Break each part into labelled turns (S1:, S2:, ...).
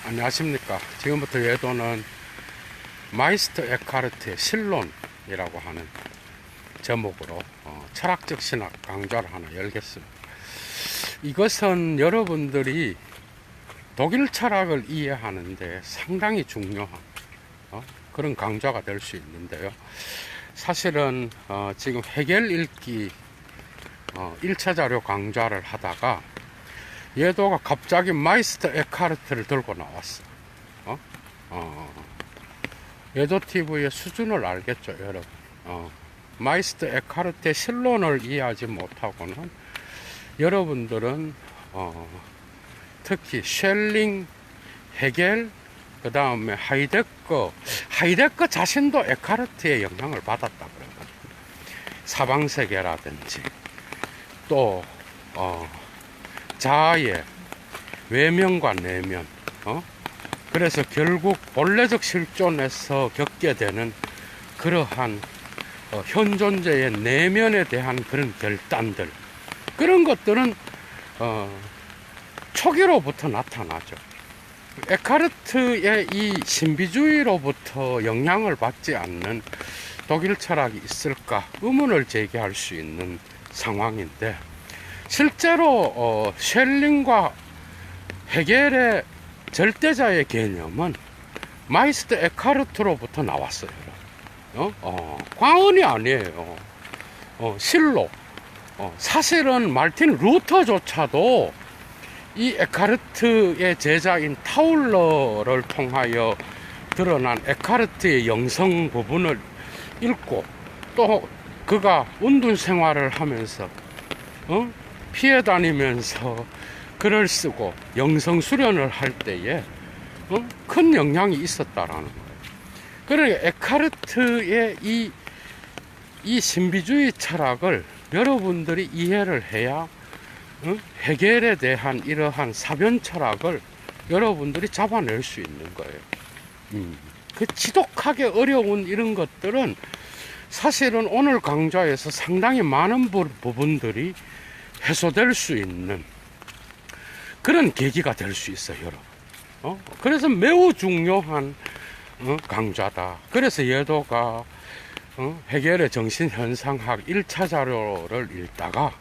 S1: 안녕하십니까. 지금부터 예도는 마이스터 에카르트의 실론이라고 하는 제목으로 철학적 신학 강좌를 하나 열겠습니다. 이것은 여러분들이 독일 철학을 이해하는데 상당히 중요한 그런 강좌가 될 수 있는데요. 사실은 지금 해겔 읽기 1차 자료 강좌를 하다가 예도가 갑자기 마이스터 에카르트를 들고 나왔어. 예도TV의 수준을 알겠죠, 여러분. 마이스터 에카르트의 실론을 이해하지 못하고는 여러분들은 특히 쉘링, 헤겔, 그 다음에 하이데거 자신도 에카르트의 영향을 받았다 그러거든요. 사방세계라든지 또 자아의 외면과 내면, 그래서 결국 본래적 실존에서 겪게 되는 그러한 현존재의 내면에 대한 그런 결단들, 그런 것들은 초기로부터 나타나죠. 에카르트의 이 신비주의로부터 영향을 받지 않는 독일 철학이 있을까 의문을 제기할 수 있는 상황인데, 실제로 쉘링과 헤겔의 절대자의 개념은 마이스터 에카르트로부터 나왔어요. 광언이 아니에요. 실로. 사실은 마르틴 루터조차도 이 에카르트의 제자인 타울러를 통하여 드러난 에카르트의 영성 부분을 읽고, 또 그가 운둔 생활을 하면서 피해 다니면서 글을 쓰고 영성 수련을 할 때에 큰 영향이 있었다라는 거예요. 그러니까 에카르트의 이 신비주의 철학을 여러분들이 이해를 해야 헤겔에 대한 이러한 사변 철학을 여러분들이 잡아낼 수 있는 거예요. 그 지독하게 어려운 이런 것들은 사실은 오늘 강좌에서 상당히 많은 부분들이 해소될 수 있는 그런 계기가 될 수 있어요, 여러분. 그래서 매우 중요한 강좌다. 그래서 예도가 헤겔의 정신현상학 1차 자료를 읽다가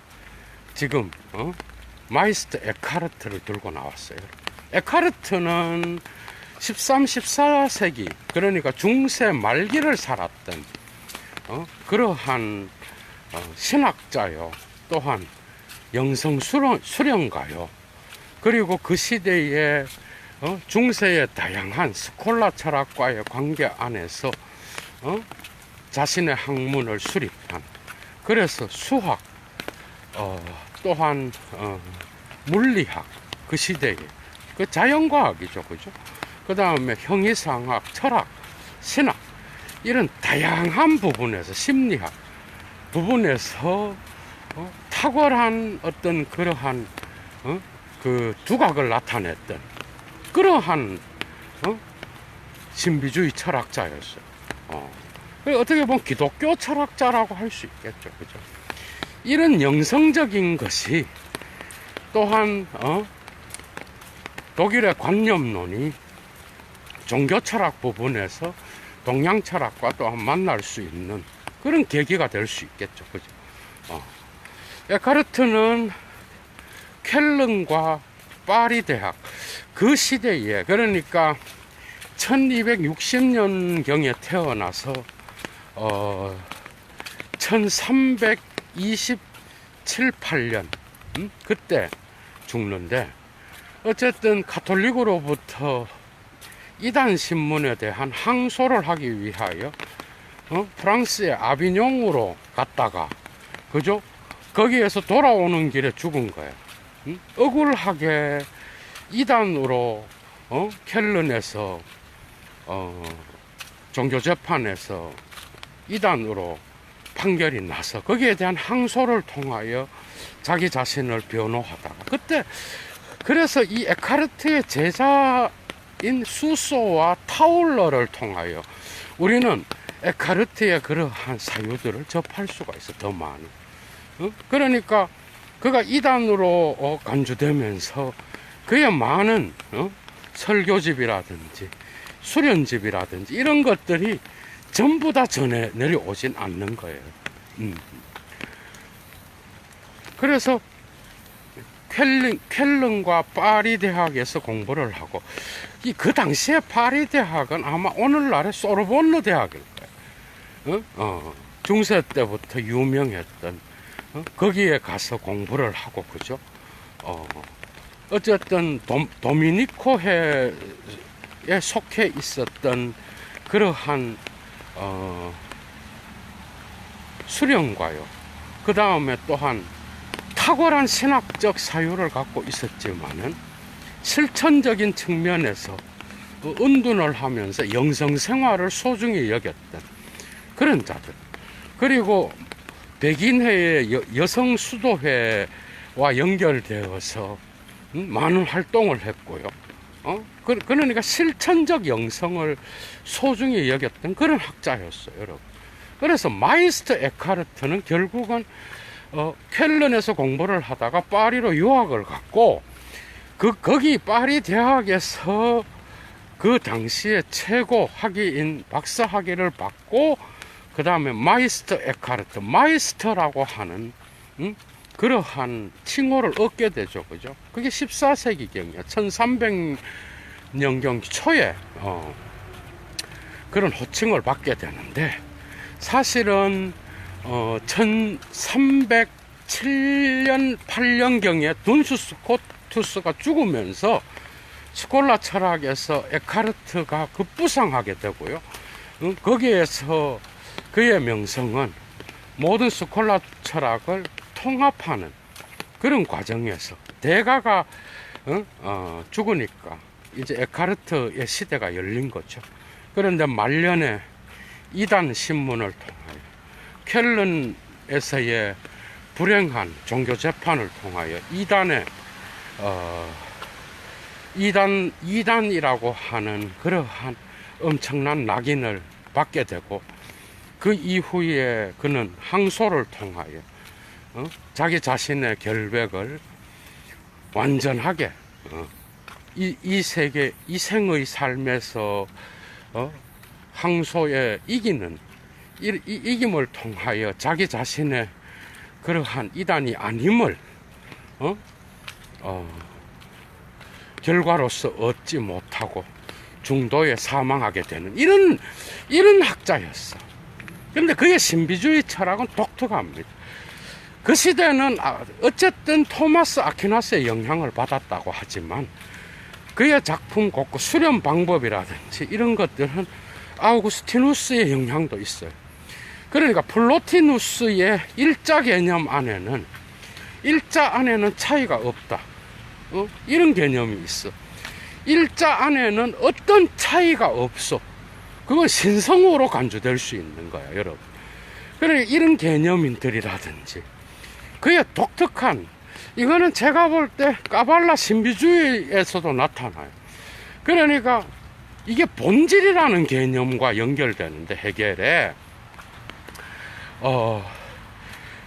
S1: 지금 마이스터 에카르트를 들고 나왔어요. 에카르트는 13, 14세기, 그러니까 중세 말기를 살았던 그러한 신학자요, 또한 영성 수련가요. 그리고 그 시대에 중세의 다양한 스콜라 철학과의 관계 안에서 자신의 학문을 수립한, 그래서 수학, 또한 물리학, 그 시대에 그 자연과학이죠, 그죠? 그 다음에 형이상학, 철학, 신학, 이런 다양한 부분에서, 심리학 부분에서 탁월한 어떤 그러한 그 두각을 나타냈던 그러한 신비주의 철학자였어요. 어떻게 보면 기독교 철학자라고 할 수 있겠죠, 그죠? 이런 영성적인 것이 또한 독일의 관념론이 종교 철학 부분에서 동양 철학과 또한 만날 수 있는 그런 계기가 될 수 있겠죠, 그죠? 에카르트는 켈른과 파리 대학, 그 시대에, 그러니까 1260년경에 태어나서 1327, 8년 그때 죽는데, 어쨌든 가톨릭으로부터 이단 신문에 대한 항소를 하기 위하여 프랑스의 아비뇽으로 갔다가, 그죠? 거기에서 돌아오는 길에 죽은 거예요. 억울하게 이단으로 켈른에서 종교재판에서 이단으로 판결이 나서 거기에 대한 항소를 통하여 자기 자신을 변호하다가, 그때 그래서 이 에카르트의 제자인 수소와 타울러를 통하여 우리는 에카르트의 그러한 사유들을 접할 수가 있어, 더 많은. 그러니까 그가 이단으로 간주되면서 그의 많은 설교집이라든지 수련집이라든지 이런 것들이 전부 다 전해 내려오진 않는 거예요. 그래서 쾰른과 파리 대학에서 공부를 하고, 그 당시에 파리 대학은 아마 오늘날의 소르본느 대학일 거예요. 중세 때부터 유명했던, 거기에 가서 공부를 하고, 그죠? 어쨌든 도미니코회에 속해 있었던 그러한 수련과요, 그 다음에 또한 탁월한 신학적 사유를 갖고 있었지만은 실천적인 측면에서 은둔을 하면서 영성생활을 소중히 여겼던 그런 자들, 그리고 백인회의 여성 수도회와 연결되어서 많은 활동을 했고요. 그러니까 실천적 영성을 소중히 여겼던 그런 학자였어요, 여러분. 그래서 마이스터 에카르트는 결국은 쾰른에서 공부를 하다가 파리로 유학을 갔고, 거기 파리 대학에서 그 당시에 최고 학위인 박사 학위를 받고, 그 다음에 마이스터 에카르트, 마이스터라고 하는 그러한 칭호를 얻게 되죠, 그죠? 그게 14세기경이야. 1300년경 초에 그런 호칭을 받게 되는데, 사실은 1307년 8년경에 둔수 스코투스가 죽으면서 스콜라 철학에서 에카르트가 급부상하게 되고요. 거기에서 그의 명성은 모든 스콜라 철학을 통합하는 그런 과정에서 대가가 죽으니까 이제 에카르트의 시대가 열린 거죠. 그런데 말년에 이단 신문을 통하여 쾰른에서의 불행한 종교 재판을 통하여 이단이라고 하는 그러한 엄청난 낙인을 받게 되고, 그 이후에 그는 항소를 통하여 자기 자신의 결백을 완전하게 이 세계, 이 생의 삶에서 항소에 이김을 통하여 자기 자신의 그러한 이단이 아님을 결과로서 얻지 못하고 중도에 사망하게 되는 이런 학자였어. 그런데 그의 신비주의 철학은 독특합니다. 그 시대는 어쨌든 토마스 아퀴나스의 영향을 받았다고 하지만 그의 작품 곳곳 수련 방법이라든지 이런 것들은 아우구스티누스의 영향도 있어요. 그러니까 플로티누스의 일자 개념 안에는 차이가 없다, 이런 개념이 있어. 일자 안에는 어떤 차이가 없어. 그건 신성으로 간주될 수 있는 거야, 여러분. 그러니까 이런 개념인들이라든지 그의 독특한, 이거는 제가 볼 때 까발라 신비주의에서도 나타나요. 그러니까 이게 본질이라는 개념과 연결되는데, 헤겔에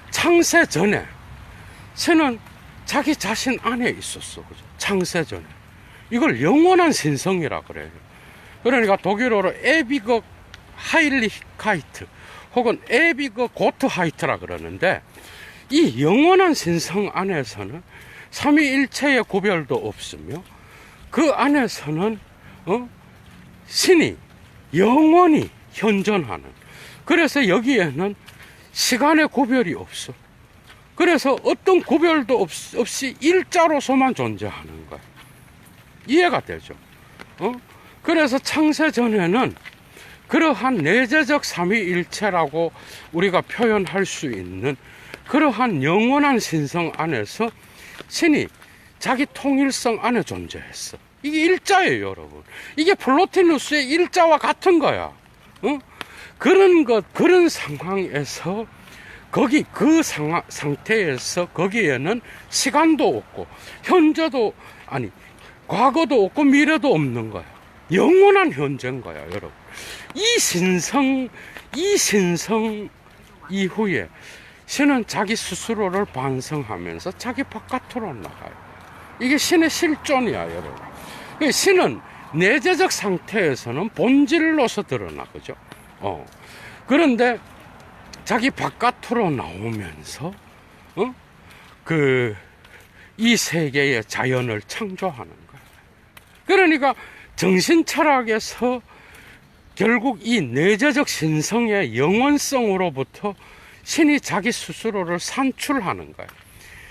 S1: 창세 전에 신은 자기 자신 안에 있었어, 그죠? 창세 전에. 이걸 영원한 신성이라 그래요. 그러니까 독일어로 에비거 하일리히카이트 혹은 에비거 고트하이트라 그러는데, 이 영원한 신성 안에서는 삼위일체의 구별도 없으며 그 안에서는 신이 영원히 현존하는, 그래서 여기에는 시간의 구별이 없어. 그래서 어떤 구별도 없이 일자로서만 존재하는 거야. 이해가 되죠? 그래서 창세 전에는 그러한 내재적 삼위일체라고 우리가 표현할 수 있는 그러한 영원한 신성 안에서 신이 자기 통일성 안에 존재했어. 이게 일자예요, 여러분. 이게 플로티누스의 일자와 같은 거야. 그런 상황에서 그 상태에서 거기에는 시간도 없고 현재도 과거도 없고 미래도 없는 거야. 영원한 현재인 거야, 여러분. 이 신성 이후에 신은 자기 스스로를 반성하면서 자기 바깥으로 나가요. 이게 신의 실존이야, 여러분. 그 신은 내재적 상태에서는 본질로서 드러나, 그죠? 그런데 자기 바깥으로 나오면서, 이 세계의 자연을 창조하는 거예요. 그러니까 정신 철학에서 결국 이 내재적 신성의 영원성으로부터 신이 자기 스스로를 산출하는 거예요.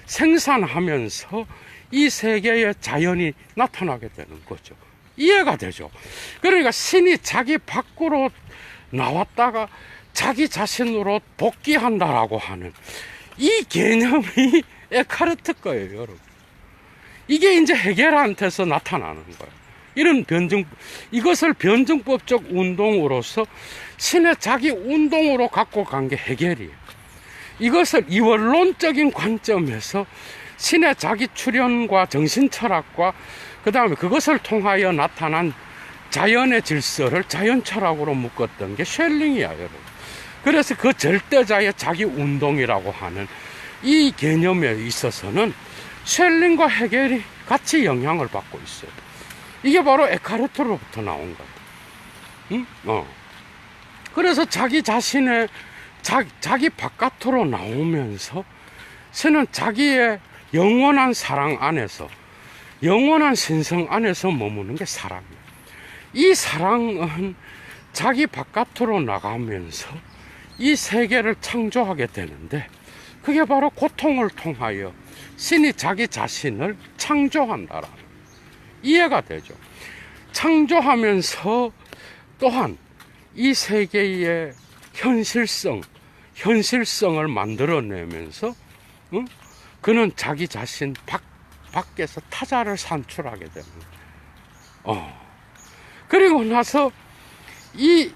S1: 생산하면서 이 세계의 자연이 나타나게 되는 거죠. 이해가 되죠? 그러니까 신이 자기 밖으로 나왔다가 자기 자신으로 복귀한다라고 하는 이 개념이 에카르트 거예요, 여러분. 이게 이제 헤겔한테서 나타나는 거예요. 이런 이것을 변증법적 운동으로서 신의 자기 운동으로 갖고 간 게 헤겔이에요. 이것을 이원론적인 관점에서 신의 자기 출현과 정신철학과 그 다음에 그것을 통하여 나타난 자연의 질서를 자연철학으로 묶었던 게 쉘링이야, 여러분. 그래서 그 절대자의 자기 운동이라고 하는 이 개념에 있어서는 쉘링과 헤겔이 같이 영향을 받고 있어요. 이게 바로 에카르트로부터 나온 거예요. 응? 그래서 자기 자신의 자기 바깥으로 나오면서 신은 자기의 영원한 사랑 안에서, 영원한 신성 안에서 머무는 게 사랑이에요. 이 사랑은 자기 바깥으로 나가면서 이 세계를 창조하게 되는데, 그게 바로 고통을 통하여 신이 자기 자신을 창조한다라는, 이해가 되죠? 창조하면서 또한 이 세계의 현실성을 만들어내면서, 그는 자기 자신 밖에서 타자를 산출하게 되는 거예요. 그리고 나서 이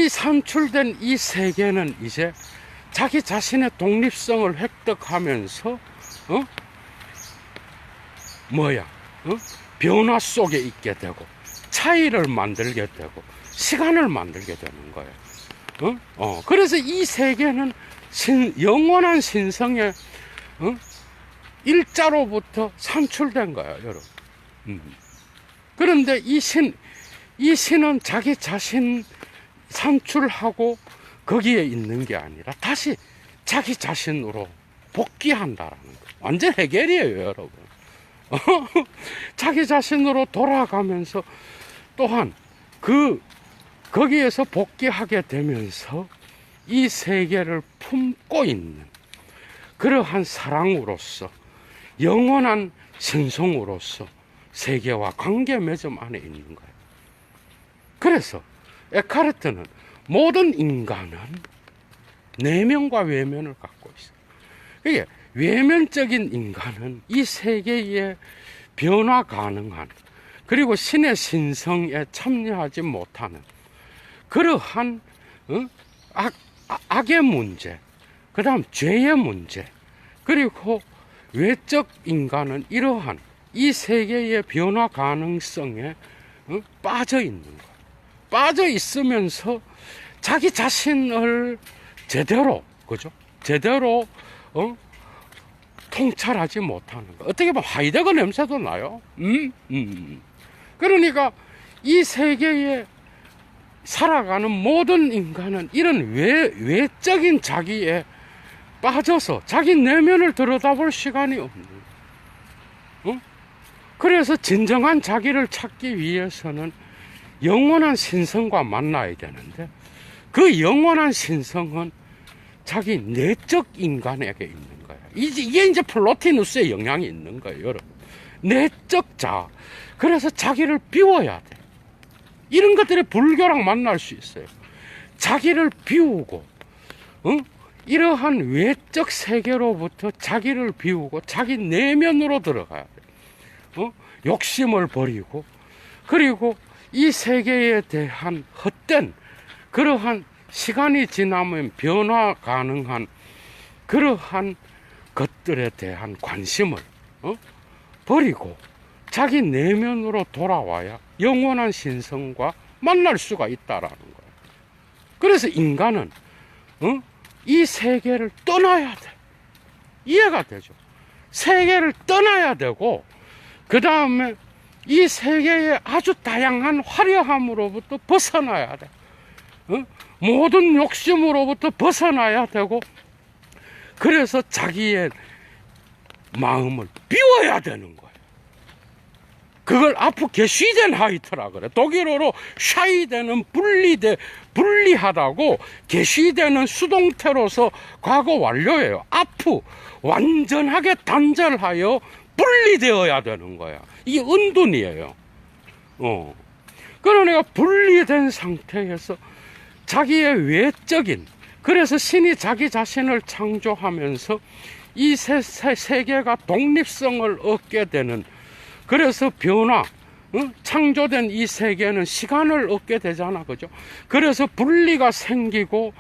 S1: 산출된 이 세계는 이제 자기 자신의 독립성을 획득하면서, 변화 속에 있게 되고, 차이를 만들게 되고, 시간을 만들게 되는 거예요. 그래서 이 세계는 영원한 신성의, 일자로부터 산출된 거예요, 여러분. 그런데 이 신은 자기 자신 산출하고 거기에 있는 게 아니라 다시 자기 자신으로 복귀한다라는 거예요. 완전 헤겔이에요, 여러분. 자기 자신으로 돌아가면서 또한 거기에서 복귀하게 되면서 이 세계를 품고 있는 그러한 사랑으로서, 영원한 신성으로서 세계와 관계 맺음 안에 있는 거예요. 그래서 에카르트는 모든 인간은 내면과 외면을 갖고 있어요. 이게 외면적인 인간은 이 세계에 변화 가능한, 그리고 신의 신성에 참여하지 못하는 그러한 악의 문제, 그 다음 죄의 문제, 그리고 외적 인간은 이러한 이 세계의 변화 가능성에 빠져 있는 거예요. 빠져 있으면서 자기 자신을 제대로, 그죠? 제대로 통찰하지 못하는 거. 어떻게 보면 하이데거 냄새도 나요. 그러니까 이 세계에 살아가는 모든 인간은 이런 외적인 자기에 빠져서 자기 내면을 들여다볼 시간이 없는 거예요. 그래서 진정한 자기를 찾기 위해서는 영원한 신성과 만나야 되는데, 그 영원한 신성은 자기 내적 인간에게 있는 거예요. 이게 이제 플로티누스의 영향이 있는 거예요, 여러분. 내적 자. 그래서 자기를 비워야 돼. 이런 것들이 불교랑 만날 수 있어요. 자기를 비우고, 이러한 외적 세계로부터 자기를 비우고 자기 내면으로 들어가야 돼. 욕심을 버리고, 그리고 이 세계에 대한 헛된 그러한 시간이 지나면 변화 가능한 그러한 것들에 대한 관심을 버리고 자기 내면으로 돌아와야 영원한 신성과 만날 수가 있다라는 거예요. 그래서 인간은 이 세계를 떠나야 돼. 이해가 되죠? 세계를 떠나야 되고, 그 다음에 이 세계의 아주 다양한 화려함으로부터 벗어나야 돼. 모든 욕심으로부터 벗어나야 되고, 그래서 자기의 마음을 비워야 되는 거야. 그걸 게슈덴하이트라 그래. 독일어로 샤이데는 분리하다고, 게슈덴은 수동태로서 과거 완료예요. 완전하게 단절하여 분리되어야 되는 거야. 이게 은둔이에요. 그러니까 분리된 상태에서 자기의 외적인, 그래서 신이 자기 자신을 창조하면서 이 세계가 독립성을 얻게 되는, 그래서 변화, 창조된 이 세계는 시간을 얻게 되잖아, 그죠? 그래서 분리가 생기고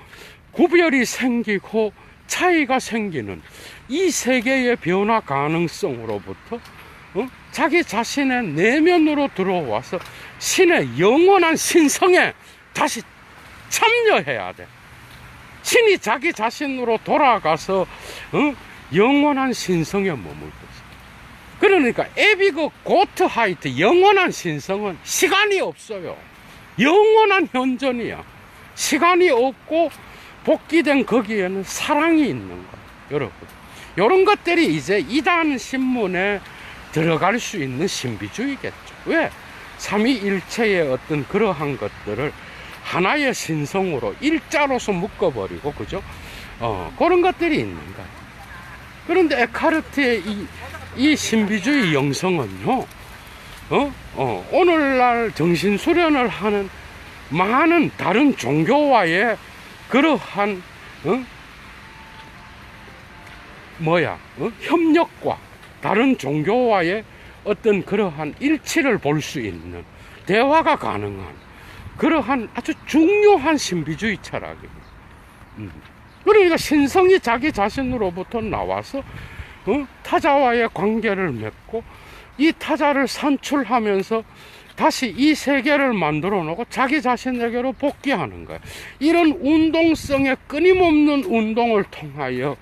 S1: 구별이 생기고 차이가 생기는 이 세계의 변화 가능성으로부터 자기 자신의 내면으로 들어와서 신의 영원한 신성에 다시 참여해야 돼. 신이 자기 자신으로 돌아가서 영원한 신성에 머물고 있어. 그러니까 에비그 고트하이트, 영원한 신성은 시간이 없어요. 영원한 현존이야. 시간이 없고 복귀된 거기에는 사랑이 있는 거야, 여러분. 이런 것들이 이제 이단 신문에 들어갈 수 있는 신비주의겠죠. 왜? 삼위일체의 어떤 그러한 것들을 하나의 신성으로 일자로서 묶어버리고, 그죠? 그런 것들이 있는 거야. 그런데 에카르트의 이 신비주의 영성은요, 오늘날 정신수련을 하는 많은 다른 종교와의 그러한, 협력과 다른 종교와의 어떤 그러한 일치를 볼 수 있는, 대화가 가능한 그러한 아주 중요한 신비주의 철학입니다. 그러니까 신성이 자기 자신으로부터 나와서 타자와의 관계를 맺고 이 타자를 산출하면서 다시 이 세계를 만들어 놓고 자기 자신에게로 복귀하는 거예요. 이런 운동성의 끊임없는 운동을 통하여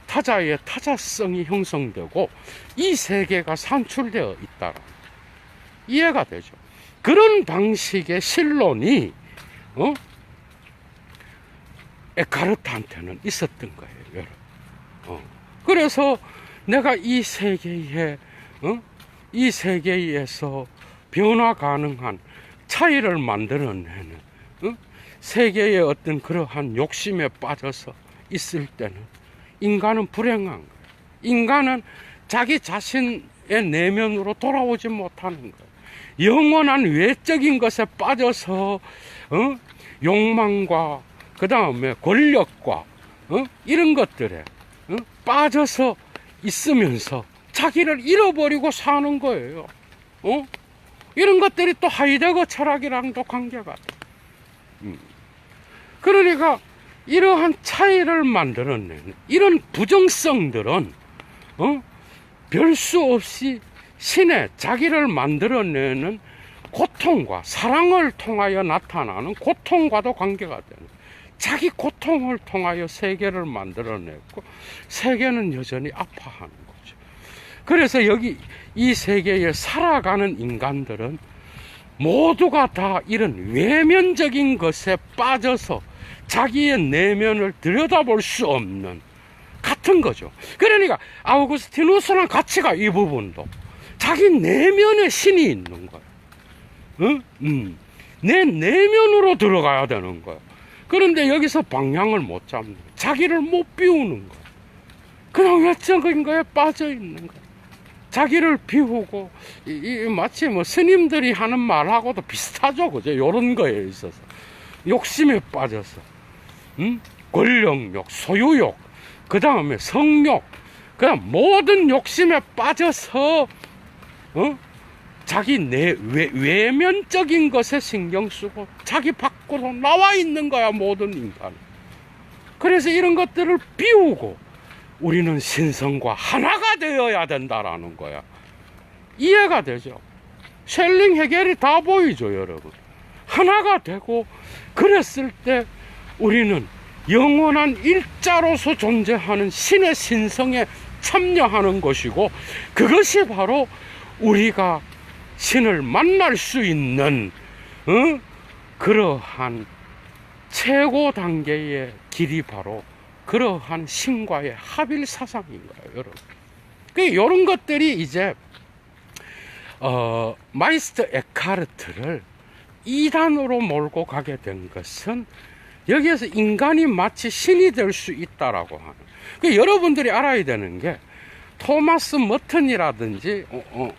S1: 타자의 타자성이 형성되고 이 세계가 산출되어 있다. 이해가 되죠? 그런 방식의 실론이 에카르트한테는 있었던 거예요, 여러분. 그래서 내가 이 세계에서 변화 가능한 차이를 만들어내는 세계의 어떤 그러한 욕심에 빠져서 있을 때는 인간은 불행한 거예요. 인간은 자기 자신의 내면으로 돌아오지 못하는 거예요. 영원한 외적인 것에 빠져서 욕망과 그 다음에 권력과 이런 것들에 빠져서 있으면서 자기를 잃어버리고 사는 거예요. 이런 것들이 또 하이데거 철학이랑도 관계가 돼. 그러니까 이러한 차이를 만들어내는 이런 부정성들은 별 수 없이 신의 자기를 만들어내는 고통과 사랑을 통하여 나타나는 고통과도 관계가 되는, 자기 고통을 통하여 세계를 만들어냈고 세계는 여전히 아파하는 거죠. 그래서 여기 이 세계에 살아가는 인간들은 모두가 다 이런 외면적인 것에 빠져서 자기의 내면을 들여다볼 수 없는 같은 거죠. 그러니까 아우구스티누스랑 같이 가. 이 부분도 자기 내면에 신이 있는 거야. 내 내면으로 들어가야 되는 거야. 그런데 여기서 방향을 못 잡는 거야. 자기를 못 비우는 거야. 그냥 외적인 거에 빠져 있는 거야. 자기를 비우고 마치 뭐 스님들이 하는 말하고도 비슷하죠, 그죠? 요런 거에 있어서 욕심에 빠져서 권력욕, 소유욕, 그 다음에 성욕, 그냥 모든 욕심에 빠져서 자기 외면적인 것에 신경 쓰고 자기 밖으로 나와 있는 거야, 모든 인간. 그래서 이런 것들을 비우고 우리는 신성과 하나가 되어야 된다라는 거야. 이해가 되죠? 셸링 해결이 다 보이죠, 여러분. 하나가 되고 그랬을 때 우리는 영원한 일자로서 존재하는 신의 신성에 참여하는 것이고, 그것이 바로 우리가 신을 만날 수 있는 그러한 최고 단계의 길이 바로 그러한 신과의 합일 사상인가요, 여러분? 이런 것들이 이제 마이스터 에카르트를 이단으로 몰고 가게 된 것은 여기에서 인간이 마치 신이 될 수 있다라고 하는. 여러분들이 알아야 되는 게 토마스 머튼이라든지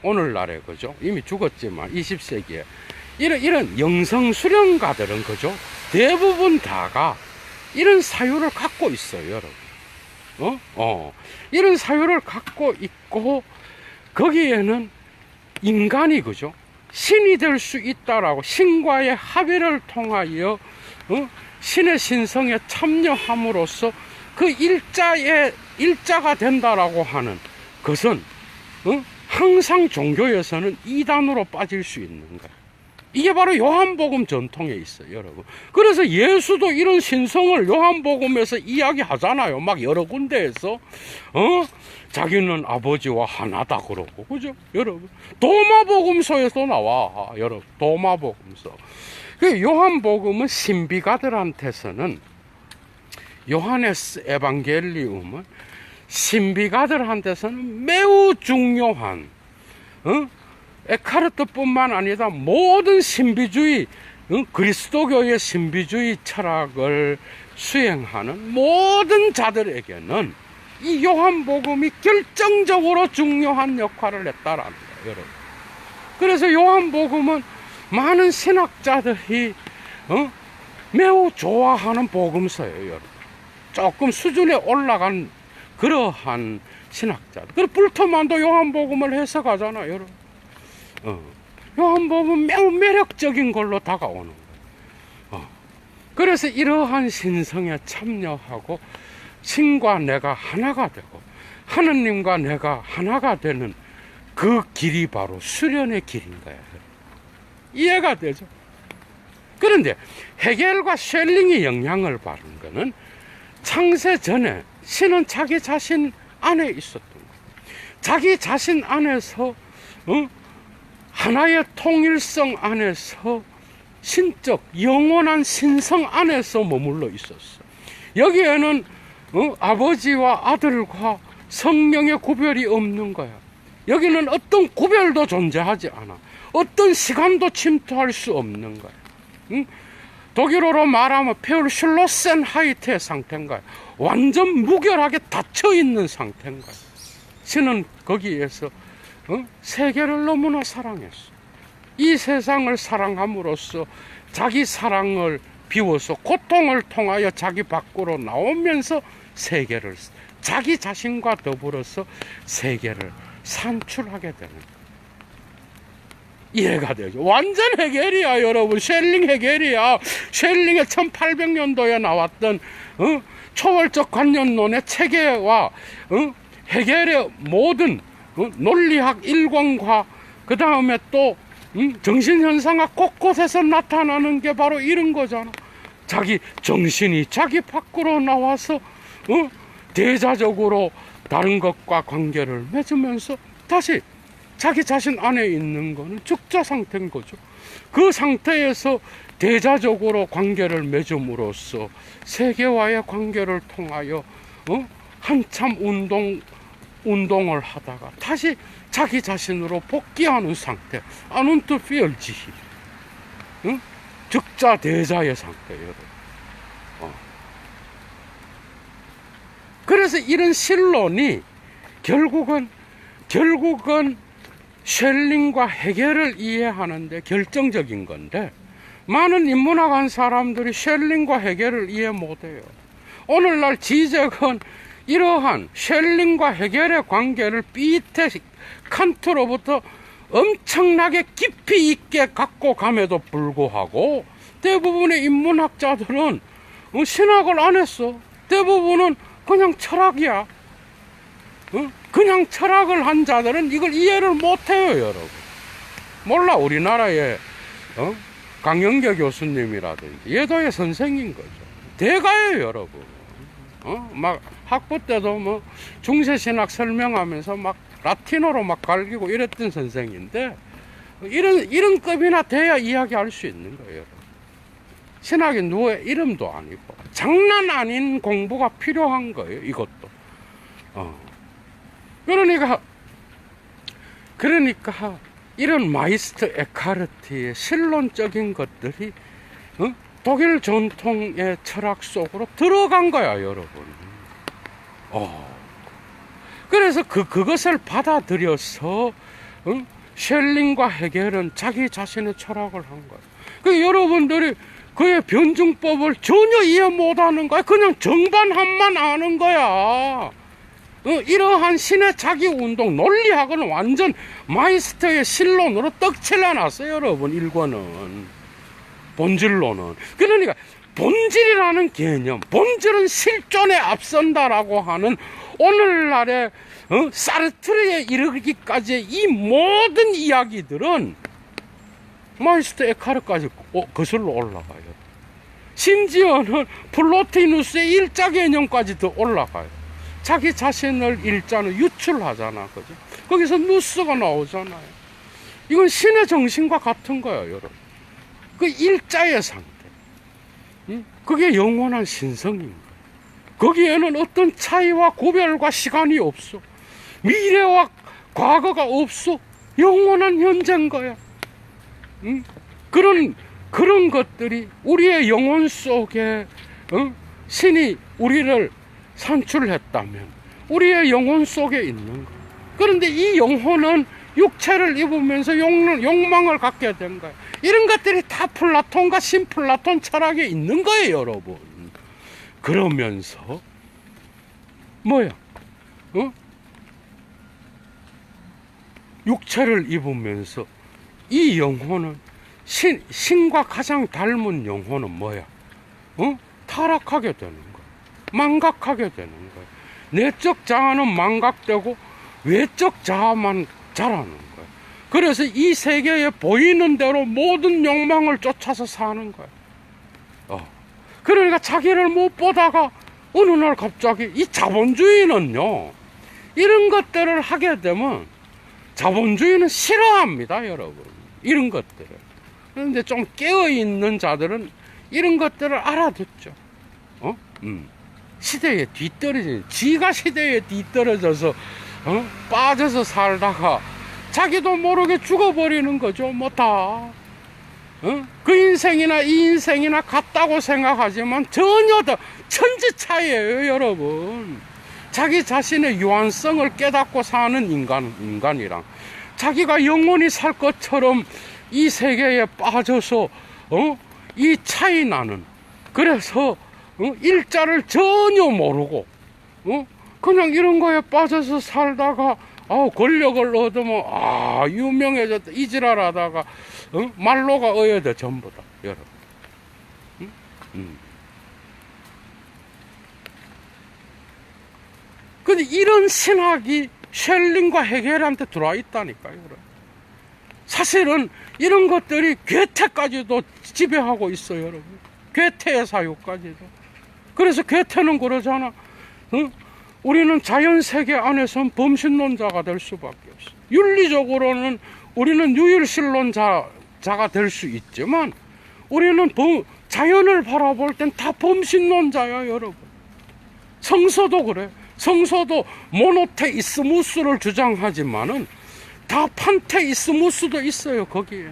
S1: 오늘날에 그죠? 이미 죽었지만 20세기에 이런 영성 수련가들은 그죠? 대부분 다가 이런 사유를 갖고 있어요, 여러분. 이런 사유를 갖고 있고 거기에는 인간이 그죠? 신이 될 수 있다라고 신과의 합의를 통하여 신의 신성에 참여함으로써 그 일자가 된다라고 하는 것은 항상 종교에서는 이단으로 빠질 수 있는 거예요. 이게 바로 요한복음 전통에 있어요, 여러분. 그래서 예수도 이런 신성을 요한복음에서 이야기하잖아요. 막 여러 군데에서 자기는 아버지와 하나다 그러고, 그죠, 여러분? 도마복음서에서 나와, 여러분. 도마복음서. 요한복음은 신비가들한테서는, 요하네스 에반겔리움은 신비가들한테서는 매우 중요한 에카르트뿐만 아니라 모든 신비주의, 그리스도교의 신비주의 철학을 수행하는 모든 자들에게는 이 요한복음이 결정적으로 중요한 역할을 했다라는 거예요, 여러분. 그래서 요한복음은 많은 신학자들이 매우 좋아하는 복음서예요, 여러분. 조금 수준에 올라간 그러한 신학자들. 그리고 불트만도 요한복음을 해석하잖아요, 여러분. 요한복음은 매우 매력적인 걸로 다가오는 거예요. 그래서 이러한 신성에 참여하고 신과 내가 하나가 되고 하느님과 내가 하나가 되는 그 길이 바로 수련의 길인 거예요. 이해가 되죠? 그런데 헤겔과 쉘링이 영향을 받은 것은 창세 전에 신은 자기 자신 안에 있었던 거예요. 자기 자신 안에서 하나의 통일성 안에서 신적 영원한 신성 안에서 머물러 있었어. 여기에는 아버지와 아들과 성령의 구별이 없는 거야. 여기는 어떤 구별도 존재하지 않아. 어떤 시간도 침투할 수 없는 거야. 독일어로 말하면 페울슐로센하이트의 상태인 거야. 완전 무결하게 닫혀있는 상태인 거야. 신은 거기에서 세계를 너무나 사랑했어. 이 세상을 사랑함으로써 자기 사랑을 비워서 고통을 통하여 자기 밖으로 나오면서 세계를, 자기 자신과 더불어서 세계를 산출하게 되는 거예요. 이해가 되죠? 완전 헤겔이야, 여러분. 쉘링 헤겔이야. 쉘링의 1800년도에 나왔던 초월적 관념론의 체계와 헤겔의 모든 논리학 일관과 그 다음에 또 정신현상학 곳곳에서 나타나는 게 바로 이런 거잖아. 자기 정신이 자기 밖으로 나와서 대자적으로 다른 것과 관계를 맺으면서 다시 자기 자신 안에 있는 거는 적자 상태인 거죠. 그 상태에서 대자적으로 관계를 맺음으로써 세계와의 관계를 통하여 한참 운동을 하다가 다시 자기 자신으로 복귀하는 상태. 아눈트 피얼지히. 적자 대자의 상태예요. 그래서 이런 신론이 결국은 쉘링과 헤겔을 이해하는데 결정적인 건데, 많은 인문학 사람들이 쉘링과 헤겔을 이해 못해요. 오늘날 지적은 이러한 쉘링과 헤겔의 관계를 비태 칸트로부터 엄청나게 깊이 있게 갖고 감에도 불구하고 대부분의 인문학자들은 신학을 안 했어. 대부분은 그냥 철학이야. 그냥 철학을 한 자들은 이걸 이해를 못해요, 여러분. 몰라, 우리나라의 강영계 교수님이라든지 예도의 선생인 거죠. 대가예요, 여러분. 막 학부 때도 뭐 중세신학 설명하면서 막 라틴어로 막 갈기고 이랬던 선생인데 이런 급이나 돼야 이야기할 수 있는 거예요. 신학이 누구의 이름도 아니고 장난 아닌 공부가 필요한 거예요. 이것도. 그러니까 이런 마이스터 에카르트의 실론적인 것들이 독일 전통의 철학 속으로 들어간 거야, 여러분. 그래서 그것을 받아들여서 셸링과 헤겔은 자기 자신의 철학을 한 거예요. 그 여러분들이 그의 변증법을 전혀 이해 못하는 거야. 그냥 정반합만 아는 거야. 이러한 신의 자기 운동 논리학은 완전 마이스터의 실론으로 떡칠해놨어요, 여러분. 일권은 본질로는. 그러니까 본질이라는 개념, 본질은 실존에 앞선다라고 하는 오늘날의 사르트르에 이르기까지의 이 모든 이야기들은 마이스터 에카르트까지 거슬러 올라가요. 심지어는 플로티누스의 일자 개념까지도 올라가요. 자기 자신을 일자는 유출하잖아, 그죠? 거기서 누스가 나오잖아요. 이건 신의 정신과 같은 거예요, 여러분. 그 일자의 상태, 그게 영원한 신성인 거예요. 거기에는 어떤 차이와 구별과 시간이 없어. 미래와 과거가 없어. 영원한 현재인 거야. 그런 것들이 우리의 영혼 속에 신이 우리를 산출했다면 우리의 영혼 속에 있는 거야. 그런데 이 영혼은 육체를 입으면서 욕망을 갖게 된 거야. 이런 것들이 다 플라톤과 신플라톤 철학에 있는 거예요, 여러분. 그러면서 육체를 입으면서 이 영혼은 신과 가장 닮은 영혼은 뭐야? 타락하게 되는 거야. 망각하게 되는 거야. 내적 자아는 망각되고 외적 자아만 자라는 거야. 그래서 이 세계에 보이는 대로 모든 욕망을 쫓아서 사는 거야. 그러니까 자기를 못 보다가 어느 날 갑자기 이 자본주의는요, 이런 것들을 하게 되면 자본주의는 싫어합니다, 여러분. 이런 것들을. 그런데 좀 깨어있는 자들은 이런 것들을 알아듣죠. 시대에 뒤떨어진, 지가 시대에 뒤떨어져서 빠져서 살다가 자기도 모르게 죽어버리는 거죠, 뭐 다. 그 인생이나 이 인생이나 같다고 생각하지만 전혀 더 천지 차이예요, 여러분. 자기 자신의 유한성을 깨닫고 사는 인간이랑 자기가 영원히 살 것처럼 이 세계에 빠져서 이 차이 나는, 그래서 일자를 전혀 모르고 그냥 이런 거에 빠져서 살다가 권력을 얻으면 유명해졌다 이지랄하다가 말로가 어여져 전부 다, 여러분. 근데 이런 신학이 셸링과 헤겔한테 들어와 있다니까요, 여러분. 사실은 이런 것들이 괴테까지도 지배하고 있어요, 여러분. 괴테의 사유까지도. 그래서 괴테는 그러잖아. 우리는 자연세계 안에서는 범신론자가 될 수밖에 없어. 윤리적으로는 우리는 유일신론자가 될 수 있지만 우리는 자연을 바라볼 땐 다 범신론자야, 여러분. 성서도 그래. 성서도 모노테이스무스를 주장하지만은 다 판테이스무스도 있어요, 거기에.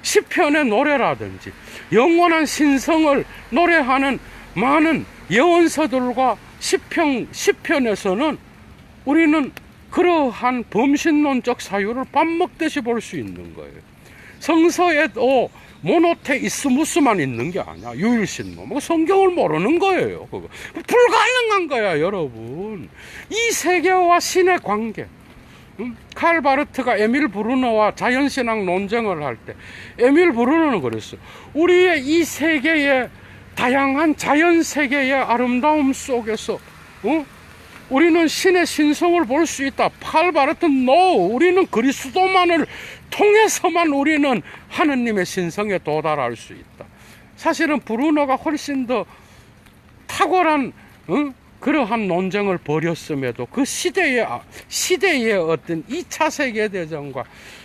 S1: 시편의 노래라든지 영원한 신성을 노래하는 많은 예언서들과 시편에서는 우리는 그러한 범신론적 사유를 밥 먹듯이 볼 수 있는 거예요. 성서에도 모노테이스무스만 있는 게 아니야. 유일신론. 성경을 모르는 거예요, 그거. 불가능한 거야, 여러분. 이 세계와 신의 관계. 칼 바르트가 에밀 브루너와 자연신학 논쟁을 할 때 에밀 브루너는 그랬어. 우리의 이 세계의 다양한 자연세계의 아름다움 속에서 우리는 신의 신성을 볼 수 있다. 칼 바르트는 no, 우리는 그리스도만을 통해서만 우리는 하느님의 신성에 도달할 수 있다. 사실은 브루너가 훨씬 더 탁월한 그러한 논쟁을 벌였음에도 그 시대의 어떤 2차 세계대전과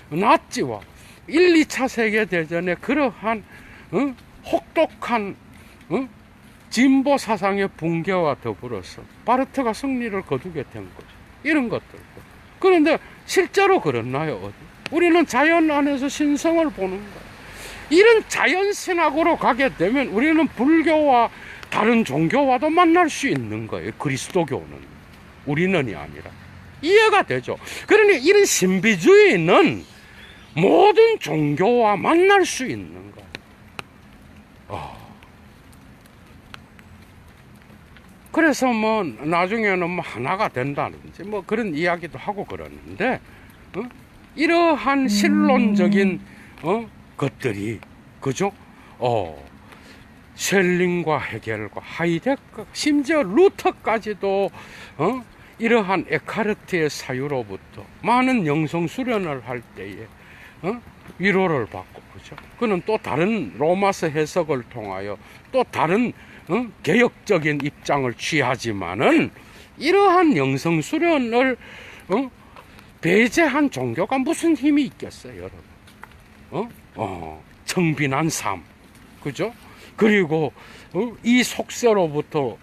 S1: 나치와 1, 2차 세계대전에 그러한 혹독한 진보 사상의 붕괴와 더불어서 바르트가 승리를 거두게 된 거죠. 이런 것들. 그런데 실제로 그렇나요? 어디? 우리는 자연 안에서 신성을 보는 거예요. 이런 자연신학으로 가게 되면 우리는 불교와 다른 종교와도 만날 수 있는 거예요. 그리스도교는. 우리는이 아니라. 이해가 되죠. 그러니 이런 신비주의는 모든 종교와 만날 수 있는 거예요. 그래서 뭐 나중에는 뭐 하나가 된다든지 뭐 그런 이야기도 하고 그러는데 이러한 실론적인 것들이 그죠? 셸링과 헤겔과 하이데거 심지어 루터까지도 이러한 에카르트의 사유로부터 많은 영성 수련을 할 때에 위로를 받고 그죠? 그는 또 다른 로마서 해석을 통하여 또 다른 개혁적인 입장을 취하지만은 이러한 영성 수련을 배제한 종교가 무슨 힘이 있겠어요, 여러분? 청빈한 삶, 그죠? 그리고 이 속세로부터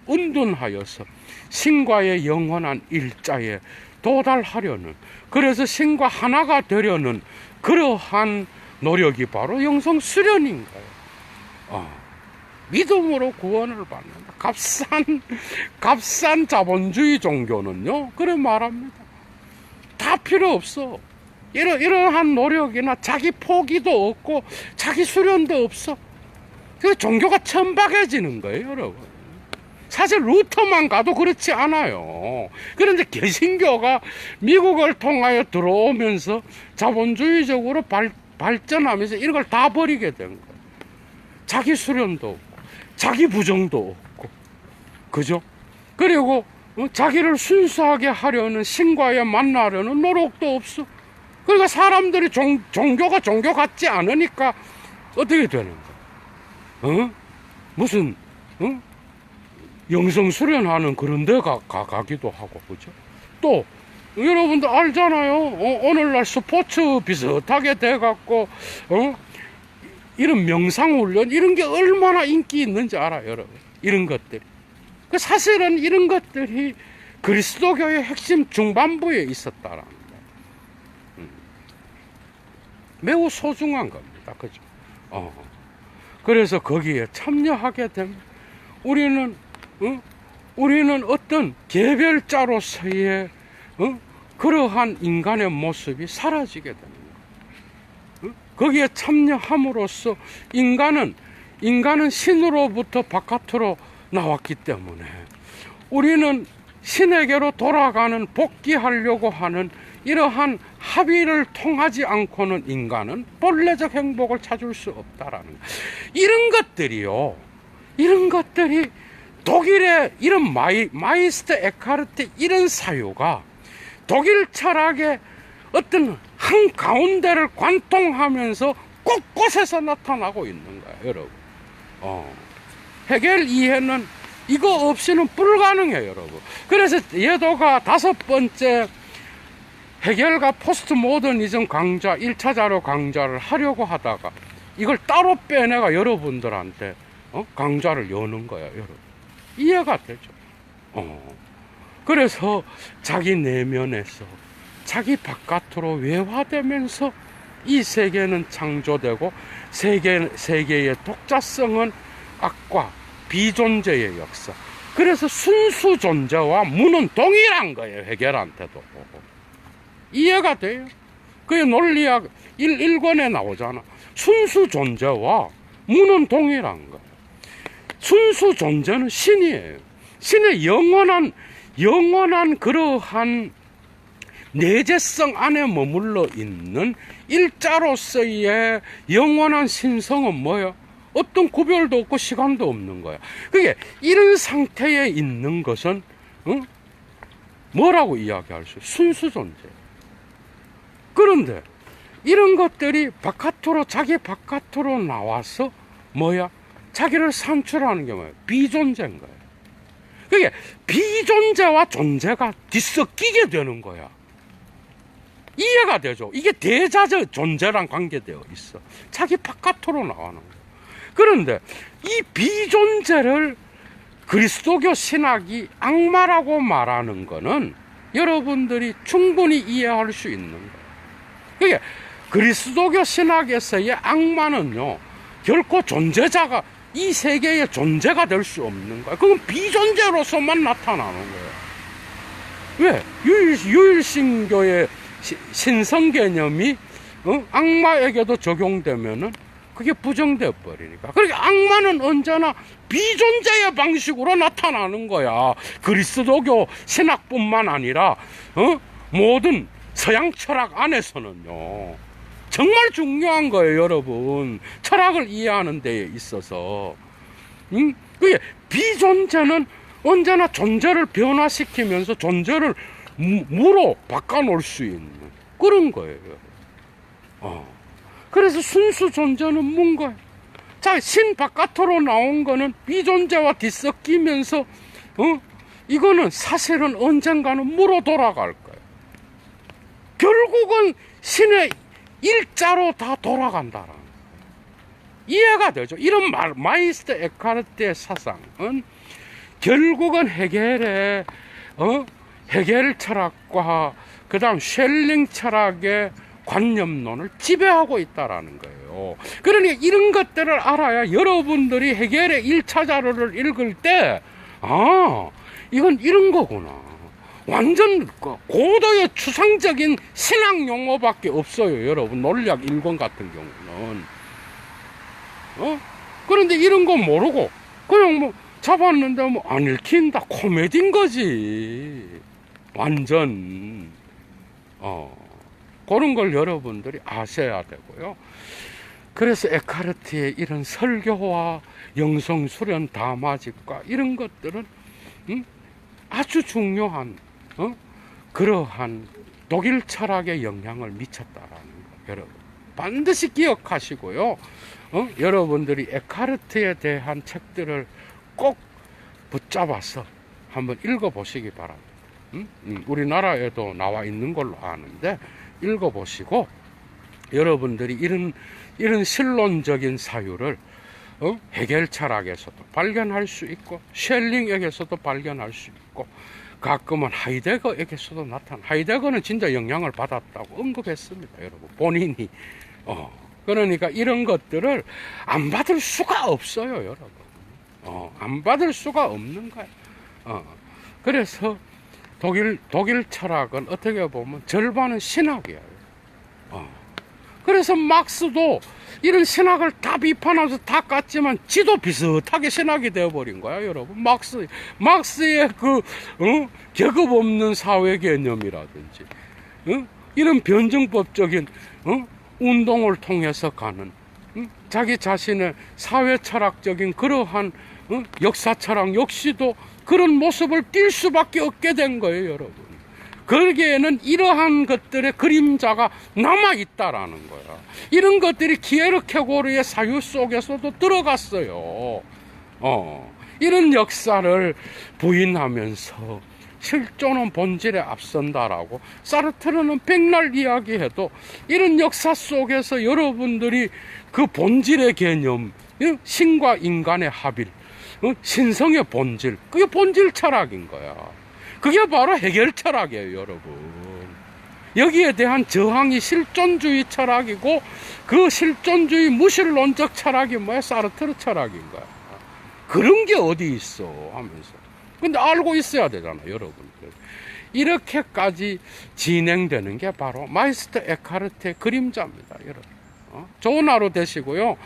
S1: 은둔하여서 신과의 영원한 일자에 도달하려는, 그래서 신과 하나가 되려는 그러한 노력이 바로 영성 수련인 거예요. 믿음으로 구원을 받는다. 값싼 자본주의 종교는요, 그래 말합니다. 다 필요 없어. 이러한 노력이나 자기 포기도 없고 자기 수련도 없어. 그래서 종교가 천박해지는 거예요, 여러분. 사실 루터만 가도 그렇지 않아요. 그런데 개신교가 미국을 통하여 들어오면서 자본주의적으로 발전하면서 이런 걸 다 버리게 된 거예요. 자기 수련도 없고 자기 부정도 없고, 그죠? 그리고 자기를 순수하게 하려는, 신과에 만나려는 노력도 없어. 그러니까 사람들이 종교가 종교 같지 않으니까 어떻게 되는 거야? 무슨 영성 수련하는 그런 데 가기도 하고, 그죠? 또 여러분들 알잖아요. 오늘날 스포츠 비슷하게 돼갖고 이런 명상훈련 이런 게 얼마나 인기 있는지 알아요, 여러분? 이런 것들이. 사실은 이런 것들이 그리스도교의 핵심 중반부에 있었다라는 거예요. 매우 소중한 겁니다, 그죠? 그래서 거기에 참여하게 되면 우리는 어떤 개별자로서의 그러한 인간의 모습이 사라지게 됩니다. 거기에 참여함으로써 인간은 신으로부터 바깥으로 나왔기 때문에 우리는 신에게로 돌아가는, 복귀하려고 하는 이러한 합의를 통하지 않고는 인간은 본래적 행복을 찾을 수 없다라는 거예요. 이런 것들이 독일의 이런 마이스터 에카르트 이런 사유가 독일 철학의 어떤 한 가운데를 관통하면서 곳곳에서 나타나고 있는 거예요, 여러분. 헤겔 이해는 이거 없이는 불가능해요, 여러분. 그래서 예도가 5번째 헤겔과 포스트 모더니즘 강좌, 1차 자료 강좌를 하려고 하다가 이걸 따로 빼내가 여러분들한테 강좌를 여는 거야, 여러분. 이해가 되죠? 그래서 자기 내면에서 자기 바깥으로 외화되면서 이 세계는 창조되고 세계의 독자성은 악과 비존재의 역사. 그래서 순수 존재와 무는 동일한 거예요, 헤겔한테도. 이해가 돼요? 그게 논리학 1권에 나오잖아. 순수 존재와 무는 동일한 거예요. 순수 존재는 신이에요. 신의 영원한 그러한 내재성 안에 머물러 있는 일자로서의 영원한 신성은 뭐야? 어떤 구별도 없고 시간도 없는 거야. 그게 이런 상태에 있는 것은 뭐라고 이야기할 수 있어요? 순수 존재. 그런데 이런 것들이 자기 바깥으로 나와서 뭐야? 자기를 산출하는 게 뭐야? 비존재인 거야. 그게 비존재와 존재가 뒤섞이게 되는 거야. 이해가 되죠? 이게 대자적 존재랑 관계되어 있어. 자기 바깥으로 나가는 거예요. 그런데 이 비존재를 그리스도교 신학이 악마라고 말하는 거는 여러분들이 충분히 이해할 수 있는 거예요. 그게 그리스도교 신학에서의 악마는요, 결코 존재자가 이 세계의 존재가 될 수 없는 거예요. 그건 비존재로서만 나타나는 거예요. 왜? 유일신교의 신성 개념이 악마에게도 적용되면은 그게 부정되어 버리니까. 그러니까 악마는 언제나 비존재의 방식으로 나타나는 거야. 그리스도교 신학뿐만 아니라 모든 서양 철학 안에서는요. 정말 중요한 거예요, 여러분. 철학을 이해하는 데에 있어서. 그게 비존재는 언제나 존재를 변화시키면서 존재를 무로 바꿔놓을 수 있는 그런 거예요. 그래서 순수 존재는 뭔가요? 자, 신 바깥으로 나온 거는 비존재와 뒤섞이면서 이거는 사실은 언젠가는 무로 돌아갈 거예요. 결국은 신의 일자로 다 돌아간다라는 거예요. 이해가 되죠? 이런 마이스터 에카르트의 사상은 결국은 헤겔의 헤겔 철학과 그 다음 쉘링 철학의 관념론을 지배하고 있다라는 거예요. 그러니까 이런 것들을 알아야 여러분들이 헤겔의 1차 자료를 읽을 때, 이건 이런 거구나. 완전 고도의 추상적인 신학 용어밖에 없어요, 여러분. 논리학 1권 같은 경우는. 그런데 이런 거 모르고, 그냥 잡았는데 안 읽힌다. 코미디인 거지. 완전. 그런 걸 여러분들이 아셔야 되고요. 그래서 에카르트의 이런 설교와 영성수련 담화집과 이런 것들은 아주 중요한 그러한 독일 철학에 영향을 미쳤다라는 거 여러분 반드시 기억하시고요. 여러분들이 에카르트에 대한 책들을 꼭 붙잡아서 한번 읽어보시기 바랍니다. 우리나라에도 나와 있는 걸로 아는데 읽어보시고 여러분들이 이런 실론적인 사유를 헤겔 철학에서도 발견할 수 있고 쉘링에게서도 발견할 수 있고 가끔은 하이데거에게서도 나타나. 하이데거는 진짜 영향을 받았다고 언급했습니다, 여러분. 본인이. 그러니까 이런 것들을 안 받을 수가 없어요, 여러분. 안 받을 수가 없는 거예요. 그래서 독일 철학은 어떻게 보면 절반은 신학이에요. 그래서 막스도 이런 신학을 다 비판하면서 다 깠지만 지도 비슷하게 신학이 되어버린 거야, 여러분. 막스의 계급 없는 사회 개념이라든지, 이런 변증법적인, 운동을 통해서 가는, 자기 자신의 사회 철학적인 그러한, 역사 철학 역시도 그런 모습을 띌 수밖에 없게 된 거예요, 여러분. 거기에는 이러한 것들의 그림자가 남아있다라는 거야. 이런 것들이 키에르케고르의 사유 속에서도 들어갔어요. 이런 역사를 부인하면서 실존은 본질에 앞선다라고 사르트르는 백날 이야기해도 이런 역사 속에서 여러분들이 그 본질의 개념, 신과 인간의 합일, 신성의 본질, 그게 본질 철학인 거야. 그게 바로 헤겔 철학이에요, 여러분. 여기에 대한 저항이 실존주의 철학이고 그 실존주의 무신론적 철학이 뭐야? 사르트르 철학인 거야. 그런 게 어디 있어 하면서. 근데 알고 있어야 되잖아, 여러분들. 이렇게까지 진행되는 게 바로 마이스터 에카르트의 그림자입니다, 여러분. 좋은 하루 되시고요.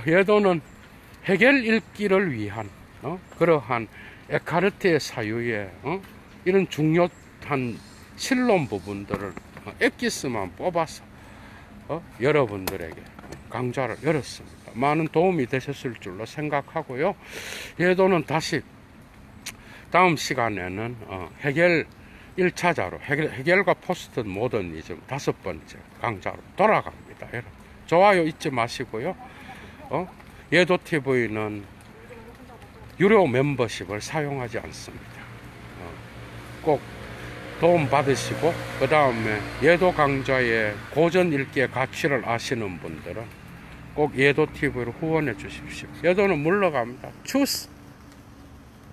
S1: 예도는 헤겔 읽기를 위한 그러한 에카르트의 사유에 이런 중요한 실론 부분들을 엑기스만 뽑아서 여러분들에게 강좌를 열었습니다. 많은 도움이 되셨을 줄로 생각하고요. 예도는 다시 다음 시간에는 헤겔 1차자로 헤겔과 포스트 모더니즘 5번째 강좌로 돌아갑니다. 여러분 좋아요 잊지 마시고요. 예도TV는 유료 멤버십을 사용하지 않습니다. 꼭 도움 받으시고, 그 다음에 예도 강좌의 고전 읽기의 가치를 아시는 분들은 꼭 예도 TV로 후원해 주십시오. 예도는 물러갑니다. 추스!